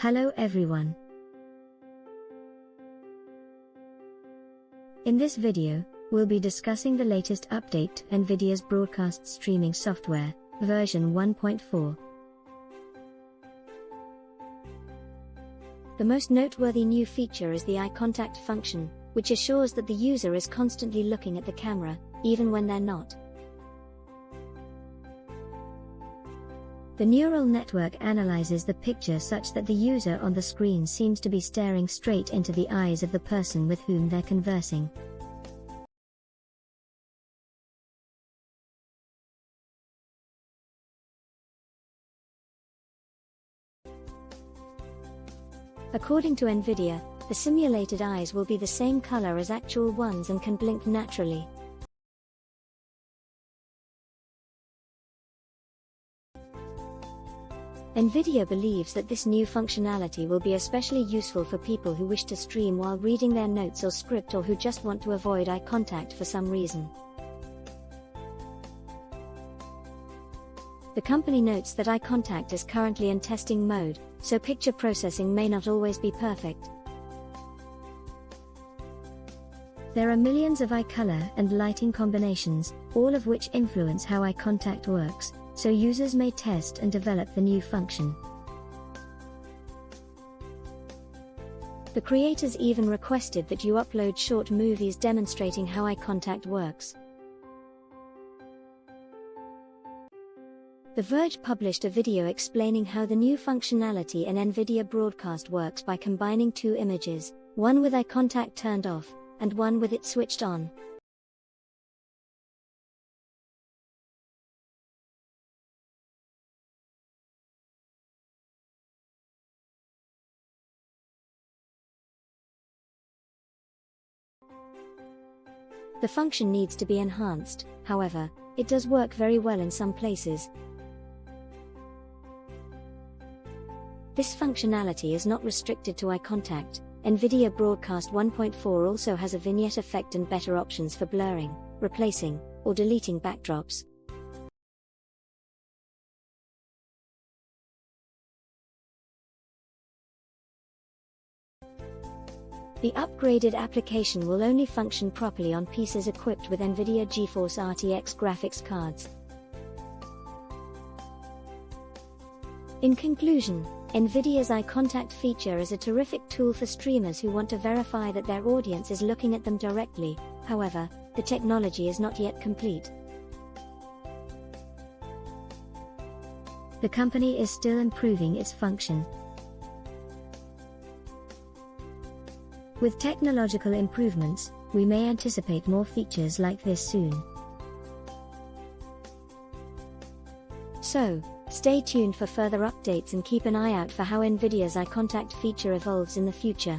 Hello everyone. In this video, we'll be discussing the latest update to Nvidia's broadcast streaming software, version 1.4. The most noteworthy new feature is the eye contact function, which assures that the user is constantly looking at the camera, even when they're not. The neural network analyzes the picture such that the user on the screen seems to be staring straight into the eyes of the person with whom they're conversing. According to Nvidia, the simulated eyes will be the same color as actual ones and can blink naturally. Nvidia believes that this new functionality will be especially useful for people who wish to stream while reading their notes or script, or who just want to avoid eye contact for some reason. The company notes that eye contact is currently in testing mode, so picture processing may not always be perfect. There are millions of eye color and lighting combinations, all of which influence how eye contact works, so users may test and develop the new function. The creators even requested that you upload short movies demonstrating how eye contact works. The Verge published a video explaining how the new functionality in Nvidia Broadcast works by combining two images, one with eye contact turned off, and one with it switched on. The function needs to be enhanced, however, it does work very well in some places. This functionality is not restricted to eye contact. Nvidia Broadcast 1.4 also has a vignette effect and better options for blurring, replacing, or deleting backdrops. The upgraded application will only function properly on PCs equipped with Nvidia GeForce RTX graphics cards. In conclusion, Nvidia's eye contact feature is a terrific tool for streamers who want to verify that their audience is looking at them directly. However, the technology is not yet complete. The company is still improving its function. With technological improvements, we may anticipate more features like this soon. So, stay tuned for further updates and keep an eye out for how Nvidia's eye contact feature evolves in the future.